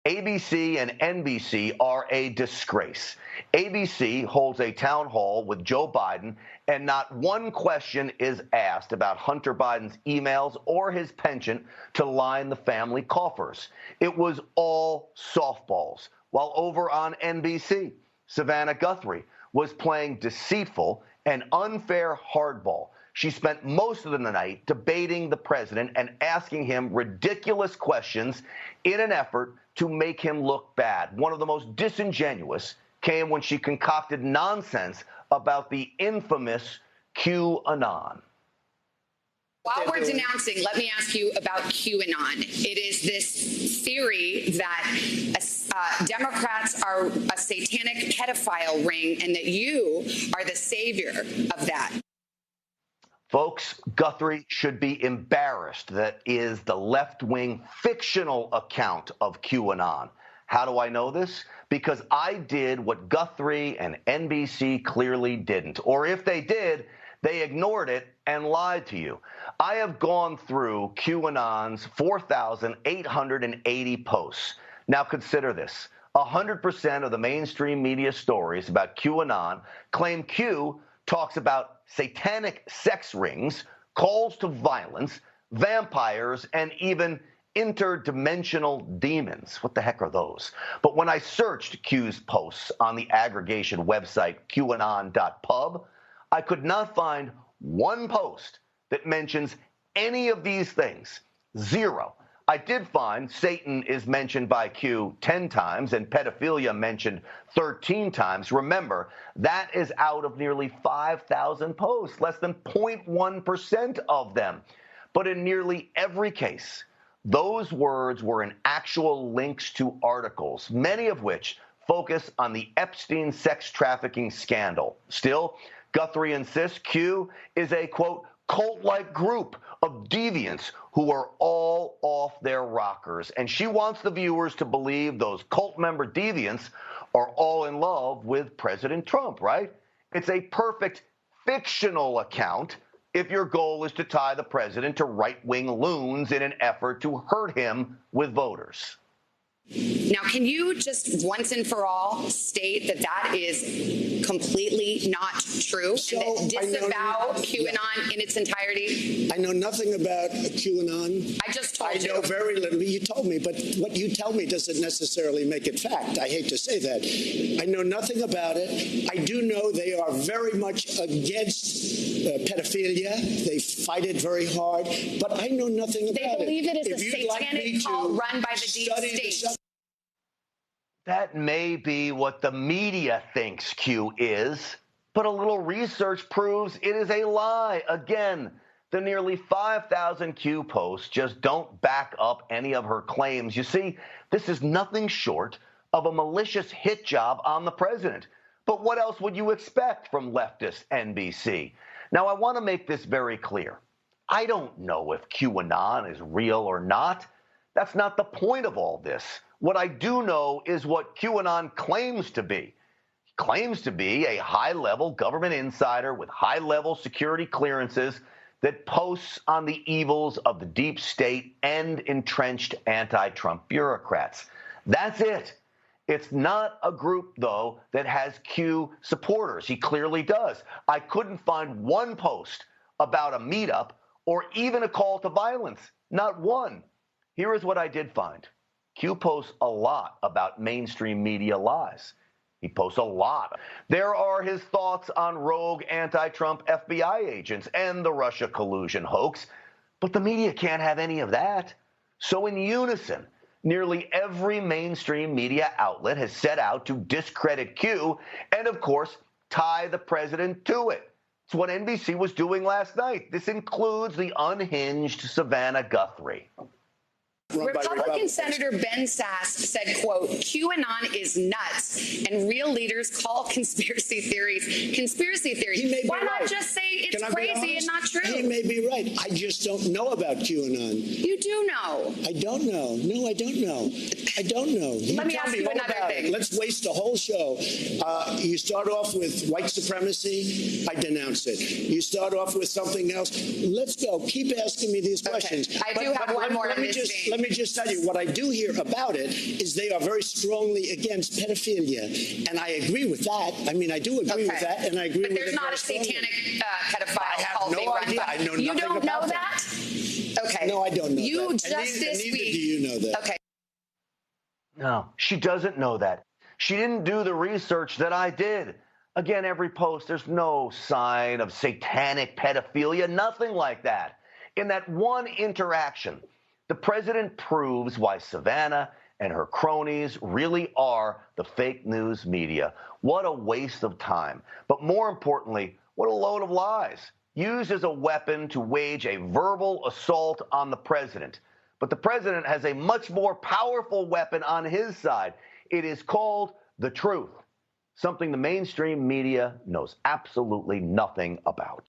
ABC and NBC are a disgrace. ABC holds a town hall with Joe Biden, and not one question is asked about Hunter Biden's emails or his penchant to line the family coffers. It was all softballs. While over on NBC, Savannah Guthrie was playing deceitful and unfair hardball. She spent most of the night debating the president and asking him ridiculous questions in an effort to make him look bad. One of the most disingenuous came when she concocted nonsense about the infamous QAnon. While we're denouncing, let me ask you about QAnon. It is this theory that Democrats are a satanic pedophile ring and that you are the savior of that. Folks, Guthrie should be embarrassed that is the left-wing fictional account of QAnon. How do I know this? Because I did what Guthrie and NBC clearly didn't. Or if they did, they ignored it and lied to you. I have gone through QAnon's 4,880 posts. Now consider this. 100% of the mainstream media stories about QAnon claim Q talks about satanic sex rings, calls to violence, vampires, and even interdimensional demons. What the heck are those? But when I searched Q's posts on the aggregation website qanon.pub, I could not find one post that mentions any of these things. Zero. I did find Satan is mentioned by Q 10 times and pedophilia mentioned 13 times. Remember, that is out of nearly 5,000 posts, less than 0.1% of them. But in nearly every case, those words were in actual links to articles, many of which focus on the Epstein sex trafficking scandal. Still, Guthrie insists Q is a, quote, cult-like group of deviants who are all off their rockers. And she wants the viewers to believe those cult member deviants are all in love with President Trump, right? It's a perfect fictional account if your goal is to tie the president to right-wing loons in an effort to hurt him with voters. Now, can you just once and for all state that that is completely not true and that disavow QAnon in its entirety? I know nothing about QAnon. I just told you. I know very little. You told me, but what you tell me doesn't necessarily make it fact. I hate to say that. I know nothing about it. I do know they are very much against pedophilia. They fight it very hard, but I know nothing about it. They believe it is a satanic cult run by the deep state. That may be what the media thinks Q is, but a little research proves it is a lie. Again, the nearly 5,000 Q posts just don't back up any of her claims. You see, this is nothing short of a malicious hit job on the president. But what else would you expect from leftist NBC? Now, I want to make this very clear. I don't know if QAnon is real or not. That's not the point of all this. What I do know is what QAnon claims to be. He claims to be a high-level government insider with high-level security clearances that posts on the evils of the deep state and entrenched anti-Trump bureaucrats. That's it. It's not a group, though, that has Q supporters. He clearly does. I couldn't find one post about a meetup or even a call to violence. Not one. Here is what I did find. Q posts a lot about mainstream media lies. He posts a lot. There are his thoughts on rogue anti-Trump FBI agents and the Russia collusion hoax, but the media can't have any of that. So in unison, nearly every mainstream media outlet has set out to discredit Q and, of course, tie the president to it. It's what NBC was doing last night. This includes the unhinged Savannah Guthrie. Republican Senator Ben Sass said, quote, QAnon is nuts and real leaders call conspiracy theories conspiracy theories. Why not just say it's crazy and not true? He may be right. I just don't know about QAnon. You do know. I don't know. No, I don't know. I don't know. Let me ask you another thing. Let's waste a whole show. You start off with white supremacy. I denounce it. You start off with something else. Let's go. Keep asking me these questions. I do have one more in this vein. me just tell you, what I do hear about it is they are very strongly against pedophilia, and I agree with that. I mean, I do agree with that, and I agree with it. But there's not a satanic pedophile I have cult no being run idea. by. I know You nothing don't know about that? Okay. No, I don't know you that. Just this neither week. do you know that. Okay. No, she doesn't know that. She didn't do the research that I did. Again, every post, there's no sign of satanic pedophilia, nothing like that. In that one interaction, the president proves why Savannah and her cronies really are the fake news media. What a waste of time. But more importantly, what a load of lies, used as a weapon to wage a verbal assault on the president. But the president has a much more powerful weapon on his side. It is called the truth, something the mainstream media knows absolutely nothing about.